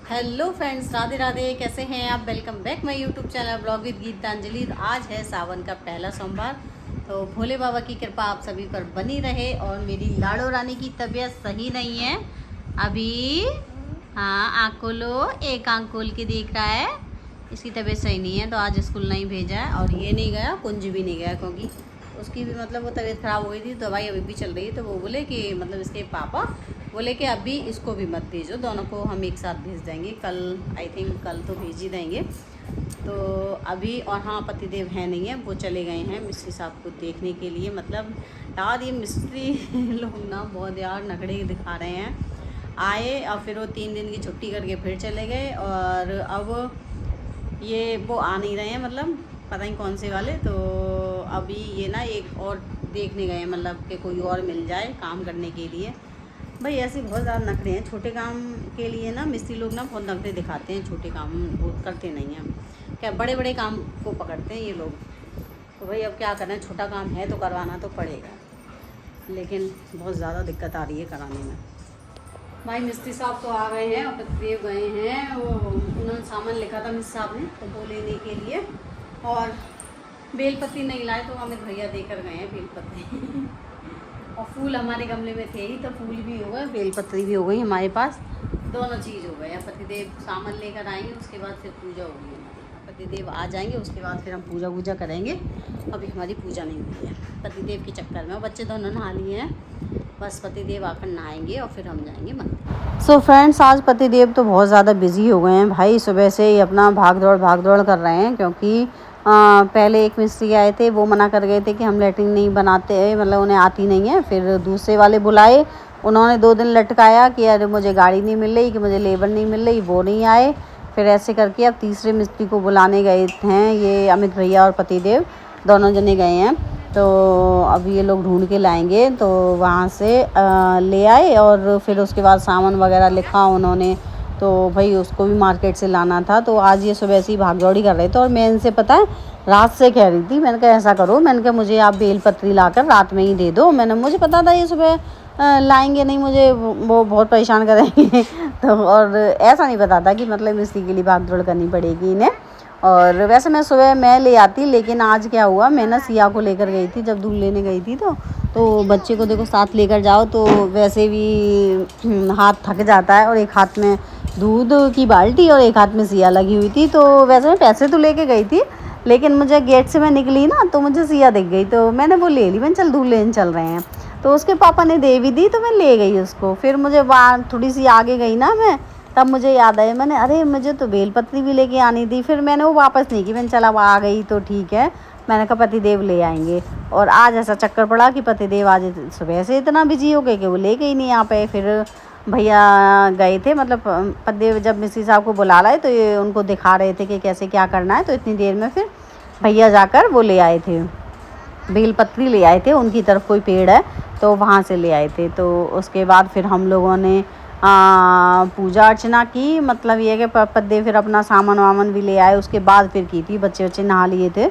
Hello friends, Radhe Radhe. कैसे हैं आप? Welcome back my YouTube channel blog with Geetanjali. आज है सावन का पहला सोमवार, तो भोले बाबा की कृपा आप सभी पर बनी रहे। और मेरी लाडो रानी की तबीयत सही नहीं है अभी। हाँ, आँख खोलो, एक आँख खोल के देख रहा है। इसकी तबीयत सही नहीं है तो आज स्कूल नहीं भेजा है। और ये नहीं गया, कुंज भी नहीं गया, क्योंकि उसकी भी मतलब वो तबीयत ख़राब हो गई थी। दवाई अभी भी चल रही है, तो वो बोले कि मतलब इसके पापा बोले कि अभी इसको भी मत भेजो, दोनों को हम एक साथ भेज देंगे कल। आई थिंक कल तो भेज ही देंगे। तो अभी और हाँ, पतिदेव है नहीं है, वो चले गए हैं मिस्त्री साहब को देखने के लिए। मतलब यार ये मिस्त्री लोग ना बहुत यार नखड़े दिखा रहे हैं। आए और फिर वो 3 दिन की छुट्टी करके फिर चले गए। और अब ये वो आ नहीं रहे हैं, मतलब पता नहीं कौन से वाले। तो अभी ये ना एक और देखने गए हैं, मतलब कि कोई और मिल जाए काम करने के लिए। भाई ऐसे बहुत ज़्यादा नखरे हैं छोटे काम के लिए ना। मिस्त्री लोग ना बहुत नखरे दिखाते हैं, छोटे काम वो करते नहीं हैं। क्या बड़े बड़े काम को पकड़ते हैं ये लोग। तो भाई अब क्या करें, छोटा काम है तो करवाना तो पड़ेगा, लेकिन बहुत ज़्यादा दिक्कत आ रही है कराने में। भाई मिस्त्री साहब तो आ गए हैं और पतिदेव गए हैं। वो उन्होंने सामान लिखा था मिस्त्री साहब ने, तो वो लेने के लिए। और बेलपत्ती नहीं लाए तो अमित भैया देकर गए हैं बेलपत्ती। और फूल हमारे गमले में थे ही, तो फूल भी हो गए, बेलपत्री भी हो गई हमारे पास। दोनों चीज़ हो गए। पतिदेव सामान लेकर आएंगे, उसके बाद फिर पूजा होगी हमारी। पतिदेव आ जाएंगे, उसके बाद फिर हम पूजा करेंगे। अभी हमारी पूजा नहीं हुई है पतिदेव के चक्कर में। और बच्चे दोनों नहा लिए हैं, बस पतिदेव आकर नहाएंगे और फिर हम जाएंगे मंदिर। सो फ्रेंड्स, आज पतिदेव तो बहुत ज़्यादा बिजी हो गए हैं भाई। सुबह से ही अपना भाग दौड़ कर रहे हैं, क्योंकि पहले एक मिस्त्री आए थे, वो मना कर गए थे कि हम लेटरिन नहीं बनाते, मतलब उन्हें आती नहीं है। फिर दूसरे वाले बुलाए, उन्होंने 2 दिन लटकाया कि अरे मुझे गाड़ी नहीं मिल रही, कि मुझे लेबर नहीं मिल रही, वो नहीं आए। फिर ऐसे करके अब तीसरे मिस्त्री को बुलाने गए हैं। ये अमित भैया और पतिदेव दोनों जने गए हैं। तो अब ये लोग ढूंढ के लाएंगे, तो वहाँ से ले आए। और फिर उसके बाद सामान वगैरह लिखा उन्होंने, तो भाई उसको भी मार्केट से लाना था। तो आज ये सुबह से ही भाग दौड़ी कर रहे थे। और मैं इनसे पता है रात से कह रही थी, मैंने कहा ऐसा करो, मैंने कहा मुझे आप बेलपत्री लाकर रात में ही दे दो। मुझे पता था ये सुबह लाएंगे नहीं, मुझे वो बहुत परेशान करेंगे। तो और ऐसा नहीं पता था कि मतलब इसी के लिए भाग दौड़ करनी पड़ेगी इन्हें। और वैसे मैं सुबह ले आती, लेकिन आज क्या हुआ, मैं ना सिया को लेकर गई थी, जब दूध लेने गई थी। तो बच्चे को देखो साथ लेकर जाओ तो वैसे भी हाथ थक जाता है। और एक हाथ में दूध की बाल्टी और एक हाथ में सिया लगी हुई थी। तो वैसे मैं पैसे तो लेके गई थी, लेकिन मुझे गेट से मैं निकली ना, तो मुझे सिया दिख गई, तो मैंने वो ले ली। मैंने चल दूध लेने चल रहे हैं, तो उसके पापा ने दे भी दी, तो मैं ले गई उसको। फिर मुझे वहाँ थोड़ी सी आगे गई ना मैं, तब मुझे याद आया, मैंने अरे मुझे तो बेलपत्री भी लेके आनी थी। फिर मैंने वो वापस नहीं की, मैंने चला वो आ गई तो ठीक है। मैंने कहा पतिदेव ले आएंगे। और आज ऐसा चक्कर पड़ा कि पतिदेव आज सुबह से इतना बिजी हो गए कि वो लेके ही नहीं आ पाए। फिर भैया गए थे, मतलब पतिदेव जब मिस्त्री साहब को बुला लाए तो ये उनको दिखा रहे थे कि कैसे क्या करना है। तो इतनी देर में फिर भैया जाकर वो ले आए थे, बेलपत्री ले आए थे। उनकी तरफ कोई पेड़ है तो वहाँ से ले आए थे। तो उसके बाद फिर हम लोगों ने पूजा अर्चना की। मतलब ये कि पतिदेव फिर अपना सामान वामान भी ले आए, उसके बाद फिर की थी। बच्चे नहा लिए थे।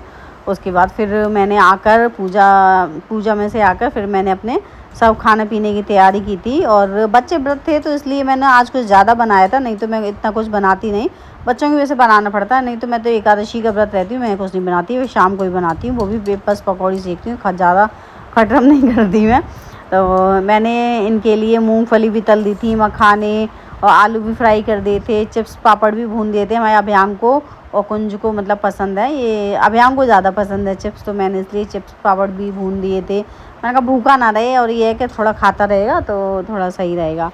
उसके बाद फिर मैंने आकर पूजा में से आकर फिर मैंने अपने सब खाने पीने की तैयारी की थी। और बच्चे व्रत थे तो इसलिए मैंने आज कुछ ज़्यादा बनाया था, नहीं तो मैं इतना कुछ बनाती नहीं। बच्चों की वजह से बनाना पड़ता है, नहीं तो मैं तो एकादशी का व्रत रहती हूँ, मैं कुछ नहीं बनाती। मैं शाम को ही बनाती हूँ, वो भी बस पकौड़ी सेकती हूँ, ज़्यादा खटरम नहीं करती मैं। तो मैंने इनके लिए मूंगफली भी तल दी थी, मखाने और आलू भी फ्राई कर दिए थे, चिप्स पापड़ भी भून दिए थे। हमारे अभियान को और कुंज को मतलब पसंद है, ये अभियान को ज़्यादा पसंद है चिप्स, तो मैंने इसलिए चिप्स पापड़ भी भून दिए थे। मैंने कहा भूखा ना रहे, और ये है कि थोड़ा खाता रहेगा तो थोड़ा सही रहेगा।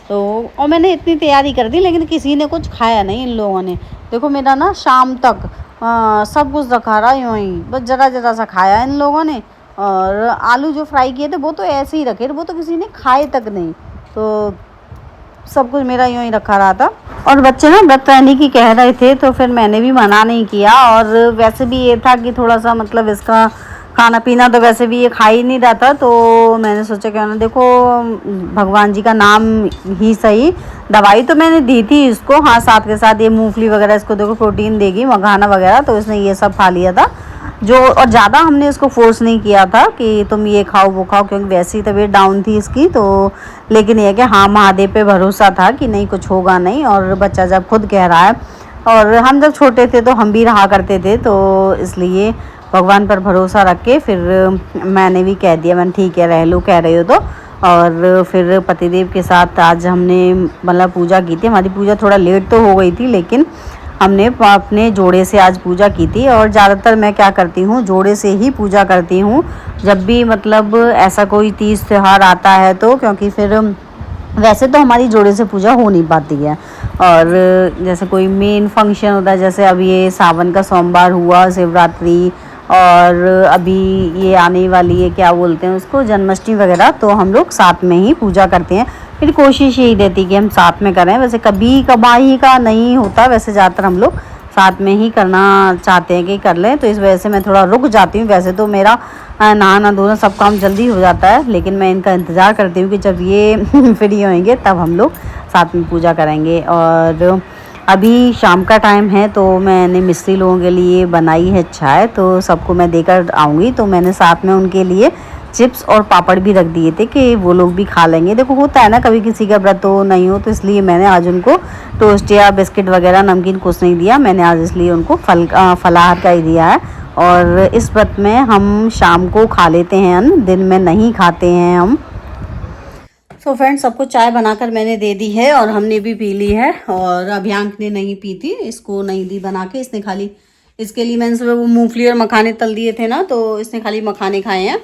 तो और मैंने इतनी तैयारी कर दी, लेकिन किसी ने कुछ खाया नहीं इन लोगों ने। देखो मेरा ना शाम तक सब कुछ रखा रहा यूँ ही, बस ज़रा सा खाया इन लोगों ने। और आलू जो फ्राई किए थे वो तो ऐसे ही रखे, वो तो किसी ने खाए तक नहीं। तो सब कुछ मेरा यूँ ही रखा रहा था। और बच्चे ना व्रत रहने की कह रहे थे, तो फिर मैंने भी मना नहीं किया। और वैसे भी ये था कि थोड़ा सा मतलब इसका खाना पीना तो वैसे भी ये खा ही नहीं रहा था। तो मैंने सोचा क्यों ना, देखो भगवान जी का नाम ही सही। दवाई तो मैंने दी थी इसको, हाँ, साथ के साथ ये मूंगफली वगैरह इसको देखो प्रोटीन देगी, मखाना वगैरह, तो इसने ये सब खा लिया था। जो, और ज़्यादा हमने इसको फोर्स नहीं किया था कि तुम ये खाओ वो खाओ, क्योंकि वैसे ही तबीयत डाउन थी इसकी। तो लेकिन ये कि हाँ, महादेव पे भरोसा था कि नहीं कुछ होगा नहीं, और बच्चा जब खुद कह रहा है, और हम जब छोटे थे तो हम भी रहा करते थे, तो इसलिए भगवान पर भरोसा रख के फिर मैंने भी कह दिया, मैंने ठीक है रह लो, कह रहे हो तो। और फिर पतिदेव के साथ आज हमने मतलब पूजा की थी। हमारी पूजा थोड़ा लेट तो हो गई थी, लेकिन हमने अपने जोड़े से आज पूजा की थी। और ज़्यादातर मैं क्या करती हूँ, जोड़े से ही पूजा करती हूँ जब भी मतलब ऐसा कोई तीज त्यौहार आता है तो, क्योंकि फिर वैसे तो हमारी जोड़े से पूजा हो नहीं पाती है। और जैसे कोई मेन फंक्शन होता है, जैसे अब ये सावन का सोमवार हुआ, शिवरात्रि, और अभी ये आने वाली है, क्या बोलते हैं उसको, जन्माष्टमी वगैरह, तो हम लोग साथ में ही पूजा करते हैं। फिर कोशिश यही रहती कि हम साथ में करें। वैसे कभी कभार का नहीं होता, वैसे ज़्यादातर हम लोग साथ में ही करना चाहते हैं कि कर लें, तो इस वजह से मैं थोड़ा रुक जाती हूँ। वैसे तो मेरा नहाना धोना सब काम जल्दी हो जाता है, लेकिन मैं इनका इंतज़ार करती हूँ कि जब ये फ्री होंगे तब हम लोग साथ में पूजा करेंगे। और अभी शाम का टाइम है, तो मैंने मिस्त्री लोगों के लिए बनाई है चाय, तो सबको मैं देकर आऊँगी। तो मैंने साथ में उनके लिए चिप्स और पापड़ भी रख दिए थे कि वो लोग भी खा लेंगे। देखो होता है ना, कभी किसी का व्रत हो नहीं हो, तो इसलिए मैंने आज उनको टोस्ट या बिस्किट वगैरह नमकीन कुछ नहीं दिया। मैंने आज इसलिए उनको फलाहार का ही दिया है। और इस व्रत में हम शाम को खा लेते हैं अन्न, दिन में नहीं खाते हैं हम। सो फ्रेंड्स, सबको चाय बनाकर मैंने दे दी है और हमने भी पी ली है। और अभियांक ने नहीं पी थी, इसको नहीं दी बना के, इसने खाली, इसके लिए मैंने सुबह वो मूंगफली और मखाने तल दिए थे ना, तो इसने खाली मखाने खाए हैं।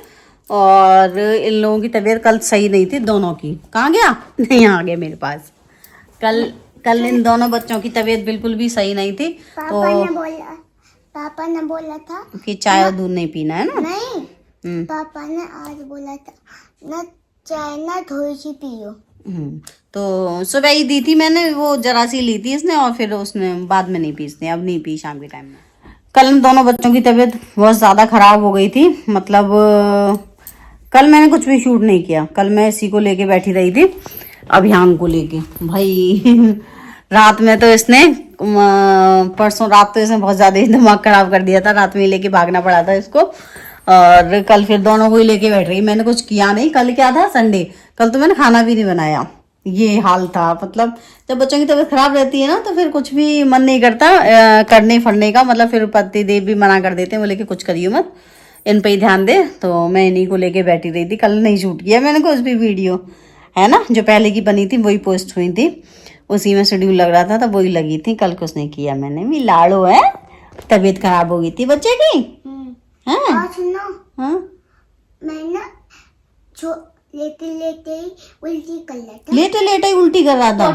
और इन लोगों की तबीयत कल सही नहीं थी दोनों की। कहाँ गया? नहीं, आ गया मेरे पास। कल इन दोनों बच्चों की तबीयत बिल्कुल भी सही नहीं थी। पापा ने बोला था कि चाय और दूध नहीं पीना है ना। नहीं, पापा ने आज बोला था ना, चाय ना थोड़ी सी पियो। तो सुबह ही दी थी मैंने, वो जरा सी ली थी इसने, और फिर उसने बाद में नहीं पी, इसने अब नहीं पी शाम के टाइम में। कल इन दोनों बच्चों की तबीयत बहुत ज़्यादा ख़राब हो गई थी। मतलब कल मैंने कुछ भी शूट नहीं किया। कल मैं इसी को लेके बैठी रही थी, अभियान को लेके। भाई रात में तो इसने परसों रात तो इसने बहुत ज़्यादा ही दिमाग ख़राब कर दिया था। रात में लेके भागना पड़ा था इसको। और कल फिर दोनों को ही लेके बैठ रही। मैंने कुछ किया नहीं। कल क्या था, संडे, कल तो मैंने खाना भी नहीं बनाया। ये हाल था। मतलब जब बच्चों की तबीयत खराब रहती है ना, तो फिर कुछ भी मन नहीं करता करने फरने का। मतलब फिर पति देव भी मना कर देते हैं, बोले कि कुछ करियो मत, इन पे ही ध्यान दे। तो मैं इन्हीं को लेके बैठी रही थी। कल नहीं शूट किया मैंने कुछ भी वीडियो, है ना, जो पहले की बनी थी वही पोस्ट हुई थी, उसी में शेड्यूल लग रहा था तो वही लगी थी। कल कुछ नहीं किया मैंने भी। लाड़ो है, तबीयत खराब हो गई थी बच्चे की। हाँ हाँ, मैं ना जो लेटे लेटे ही उल्टी कर रहा था। लेटे लेटे ही उल्टी कर रहा था।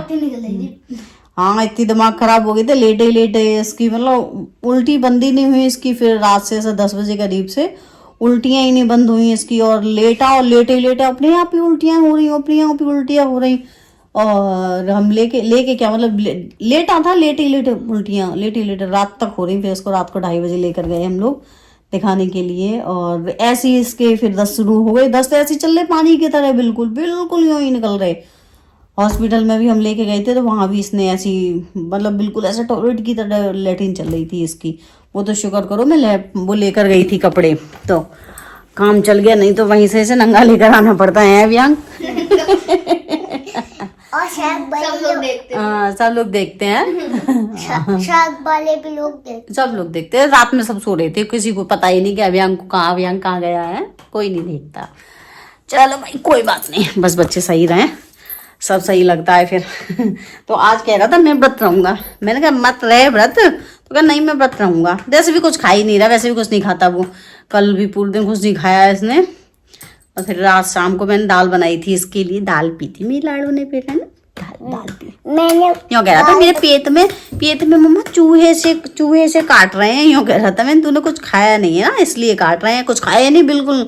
हाँ, इतनी दिमाग खराब हो गई थी। लेटे ही लेटे इसकी, मतलब उल्टी बंद ही नहीं हुई इसकी। फिर रात से ऐसा 10 बजे करीब से उल्टियां ही नहीं बंद हुई इसकी। और लेटा और लेटे ही लेटे अपने आप ही उल्टियां हो रही, अपने आप ही उल्टियां हो रही। और हम लेके क्या, मतलब लेटा था, लेटे ही लेटे उल्टियां, लेटे ही लेटे रात तक हो रही। फिर इसको रात को 2:30 बजे लेकर गए हम लोग दिखाने के लिए। और ऐसे ही इसके फिर 10 शुरू हो गए। 10 तो ऐसे चल रहे पानी की तरह, बिल्कुल बिल्कुल यूं ही निकल रहे। हॉस्पिटल में भी हम लेके गए थे, तो वहाँ भी इसने ऐसी, मतलब बिल्कुल ऐसे टॉयलेट की तरह लेट्रिन चल रही थी इसकी। वो तो शुक्र करो मैं वो लेकर गई थी कपड़े, तो काम चल गया, नहीं तो वहीं से ऐसे नंगा लेकर आना पड़ता है अभियांक। और सब लोग देखते हैं। शायद वाले भी लोग देखते, सब लोग देखते हैं। रात में सब सो रहे थे, किसी को पता ही नहीं कि अभियांक कहाँ गया है, कोई नहीं देखता। चलो भाई, कोई बात नहीं, बस बच्चे सही रहें, सब सही लगता है फिर। तो आज कह रहा था मैं व्रत रहूंगा। मैंने कहा मत रहे व्रत, तो कहा नहीं मैं व्रत रहूंगा। वैसे भी कुछ खा ही नहीं रहा, वैसे भी कुछ नहीं खाता वो। कल भी पूरे दिन कुछ नहीं खाया इसने। और फिर रात शाम को मैंने दाल बनाई थी इसके लिए, दाल पी थी मेरी लाड़ू ने, बेटा ना दाल पी। मैंने यूँ कह रहा था मेरे पेट में मम्मा चूहे से काट रहे हैं। यूँ कह रहा था, मैंने तूने कुछ खाया नहीं है ना इसलिए काट रहे हैं। कुछ खाया नहीं बिल्कुल,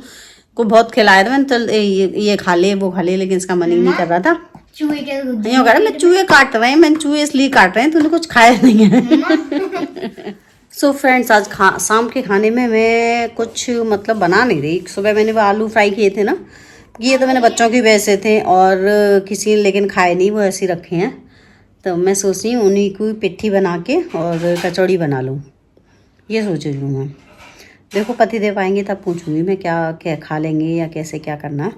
को बहुत खिलाया था मैंने, चल ये खा ले वो खा ले, लेकिन इसका मन ही नहीं कर रहा था। चूहे के यूँ कह रहा मैं चूहे काट रहे हैं, मैंने चूहे इसलिए काट रहे हैं, तूने कुछ खाया नहीं है। सो फ्रेंड्स, आज शाम के खाने में मैं कुछ मतलब बना नहीं रही। सुबह मैंने वो आलू फ्राई किए थे ना, ये तो मैंने बच्चों के वैसे थे, और किसी ने लेकिन खाए नहीं, वो ऐसे ही रखे हैं। तो मैं सोच रही हूँ उन्हीं को पिट्ठी बना के और कचौड़ी बना लूँ, ये सोच रही हूँ मैं। देखो पतिदेव आएंगे तब पूछूंगी मैं क्या क्या खा लेंगे या कैसे क्या करना।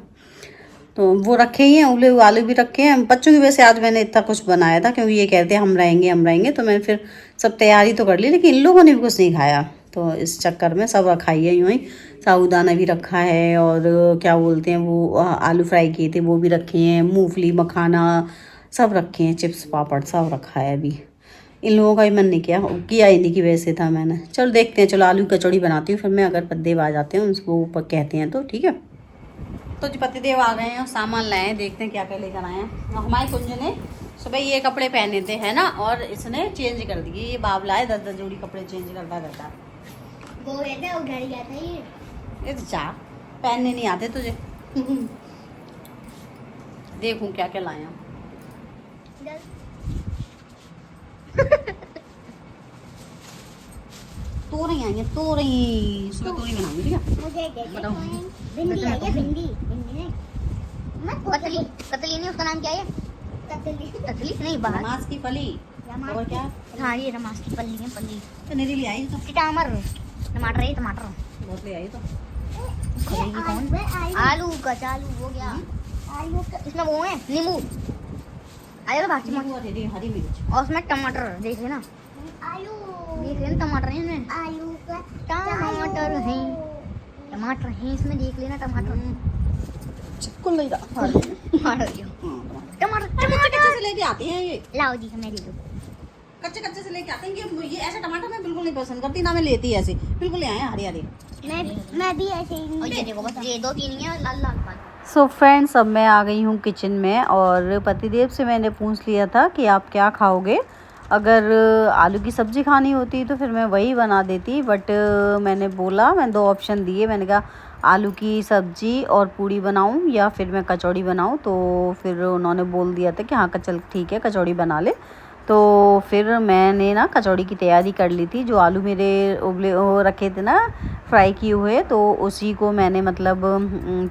तो वो रखे ही हैं, उबले हुए आलू भी रखे हैं बच्चों की। वैसे आज मैंने इतना कुछ बनाया था क्योंकि ये कहते हैं हम रहेंगे, तो मैंने फिर सब तैयारी तो कर ली, लेकिन इन लोगों ने भी कुछ नहीं खाया। तो इस चक्कर में सब खाइए यूँ ही। साबूदाना भी रखा है और क्या बोलते हैं वो आलू फ्राई किए थे वो भी रखे हैं, मूंगफली मखाना सब रखे हैं, चिप्स पापड़ सब रखा है। अभी इन लोगों का ही मन नहीं किया ही नहीं कि वैसे था। मैंने चलो देखते हैं, चलो आलू कचौड़ी बनाती हूँ फिर मैं, अगर पतिदेव आ जाते हैं उनको कहते हैं तो ठीक है। तो जो पतिदेव आ गए हैं और सामान लाए हैं, देखते हैं क्या क्या लेकर आए हैं। हमारे कुंज ने सुबह ये कपड़े पहने थे है ना, और इसने चेंज कर दिए। ये बाबला है 10-10 जोड़ी कपड़े चेंज करता रहता। वो रहता है उधर गया था ये तो चाह पहनने नहीं आते तुझे। देखूं क्या क्या लाए हैं। तोरई आई है, तोरई सुबह तोरई बनाऊंगी ठीक है। मुझे बताओ। भिंडी है ये भिंडी नहीं मत कतली कतली नहीं, उसका नाम क्या है? कतली कतली नहीं, बाहर रमास की फली और क्या? हाँ ये रमास की फली है, फली तो मेरे लिए आई तो टमाटर है टमाटर बहुत ले आई तो। कौन आलू कचालू हो गया, आलू इसमें वो है नींबू आलू भाजी हरी मिर्च और उसमें टमाटर देख लेना, आलू देख लेना टमाटर है इसमें, आलू का टमाटर है, टमाटर है इसमें देख लेना टमाटर। चिपकुल नहीं रहा टमाटर कच्चे से लेके आते हैं ये। लाओ जी हमें दे दो। कच्चे से लेके आते हैं ये ऐसा टमाटर मैं बिल्कुल नहीं पसंद करती ना, मैं लेती ऐसे बिल्कुल ले आए हरी हरी। मैं भी ऐसे ही और ये देखो बस ये 2-3 है लाल लाल पाल। सो फ्रेंड्स अब मैं आ गई हूँ किचन में, और पतिदेव से मैंने पूछ लिया था कि आप क्या खाओगे। अगर आलू की सब्ज़ी खानी होती तो फिर मैं वही बना देती, बट मैंने 2 ऑप्शन दिए। मैंने कहा आलू की सब्ज़ी और पूड़ी बनाऊं या फिर मैं कचौड़ी बनाऊं, तो फिर उन्होंने बोल दिया था कि हाँ चल ठीक है कचौड़ी बना ले। तो फिर मैंने ना कचौड़ी की तैयारी कर ली थी। जो आलू मेरे उबले वो रखे थे ना फ्राई किए हुए, तो उसी को मैंने मतलब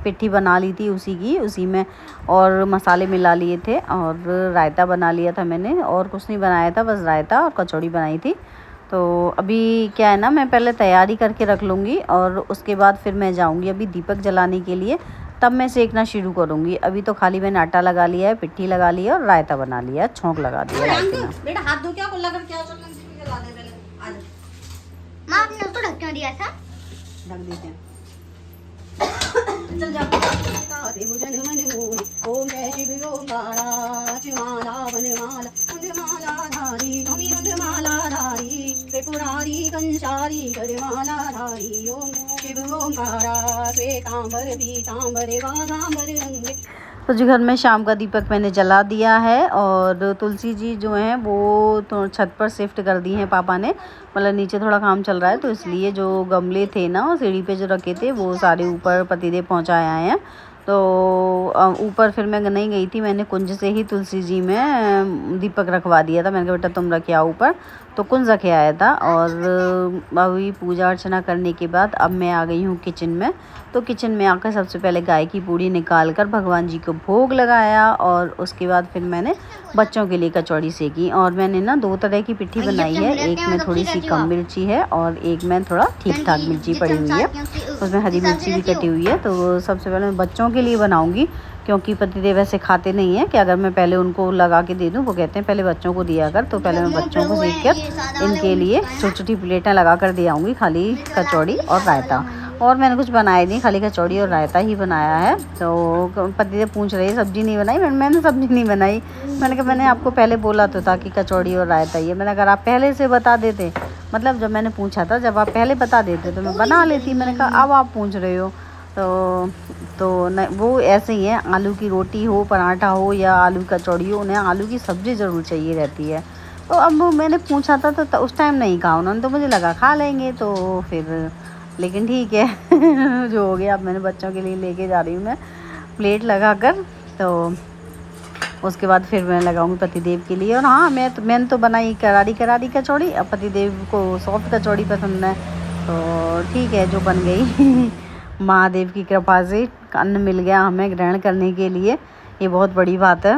पिट्ठी बना ली थी उसी में, और मसाले मिला लिए थे, और रायता बना लिया था मैंने, और कुछ नहीं बनाया था, बस रायता और कचौड़ी बनाई थी। तो अभी क्या है ना, मैं पहले तैयारी करके रख लूँगी और उसके बाद फिर मैं जाऊँगी अभी दीपक जलाने के लिए, तब मैं सेकना शुरू करूँगी। अभी तो खाली मैंने आटा लगा लिया है, पिट्ठी लगा लिया और रायता बना लिया, छौंक लगा दिया रायते में। बेटा हाथ धो क्या कुल्ला कर क्या चल जला दे पहले आज। माँ आपने उसको ढक्कन दिया था, ढक देते हैं। चल जा भुजन मन मोहि ओम जय शिव ओंकारा चिमाला वनमाला कुंजमाला धारी नमी रुद्रमाला धारी त्रिपुरारी कंचारी करमाला धारी ओम शिव ओंकारा श्वेतांबर पीतांबर वाघांबर अंगे। तो जो घर में शाम का दीपक मैंने जला दिया है, और तुलसी जी जो हैं वो तो छत पर शिफ्ट कर दी हैं पापा ने, मतलब नीचे थोड़ा काम चल रहा है तो इसलिए जो गमले थे ना सीढ़ी पे जो रखे थे वो सारे ऊपर पतिदेव पहुंचाए आए हैं। तो ऊपर फिर मैं नहीं गई थी, मैंने कुंज से ही तुलसी जी में दीपक रखवा दिया था। मैंने कहा बेटा तुम रखे आओ ऊपर, तो कुंज रखे आया था। और अभी पूजा अर्चना करने के बाद अब मैं आ गई हूँ किचन में। तो किचन में आकर सबसे पहले गाय की पूड़ी निकाल कर भगवान जी को भोग लगाया, और उसके बाद फिर मैंने बच्चों के लिए कचौड़ी सेकी। और मैंने ना 2 तरह की पिट्ठी बनाई है, एक में थोड़ी सी कम मिर्ची है और एक में थोड़ा ठीक ठाक मिर्ची पड़ी हुई है, उसमें हरी मिर्ची भी कटी हुई है। तो सबसे पहले मैं बच्चों के लिए बनाऊंगी, क्योंकि पतिदेव ऐसे खाते नहीं हैं कि अगर मैं पहले उनको लगा के दे दूं, वो कहते हैं पहले बच्चों को दिया कर। तो पहले मैं बच्चों को सेक कर इनके लिए छोटी छोटी प्लेटें लगा कर दे आऊँगी, खाली कचौड़ी और रायता। और मैंने कुछ बनाया नहीं, खाली कचौड़ी और रायता ही बनाया है। तो पतिदेव पूछ रहे सब्ज़ी नहीं बनाई, मैंने सब्ज़ी नहीं बनाई। मैंने कहा मैंने आपको पहले बोला तो था कि कचौड़ी और रायता ही है। मैंने अगर आप पहले से बता देते, मतलब जब मैंने पूछा था जब आप पहले बता देते तो मैं बना लेती। मैंने कहा अब आप पूछ रहे हो तो न, वो ऐसे ही है, आलू की रोटी हो, पराठा हो या आलू की कचौड़ी हो, उन्हें आलू की सब्ज़ी ज़रूर चाहिए रहती है। तो अब मैंने पूछा था तो उस टाइम नहीं कहा उन्होंने, तो मुझे लगा खा लेंगे, तो फिर लेकिन ठीक है जो हो गया। अब मैंने बच्चों के लिए लेके जा रही हूँ मैं प्लेट लगा कर, तो उसके बाद फिर मैं लगाऊंगी पतिदेव के लिए। और हाँ मैंने तो बनाई करारी कचौड़ी, अब पतिदेव को सॉफ्ट कचौड़ी पसंद है, तो ठीक है जो बन गई। महादेव की कृपा से अन्न मिल गया हमें ग्रहण करने के लिए, ये बहुत बड़ी बात है।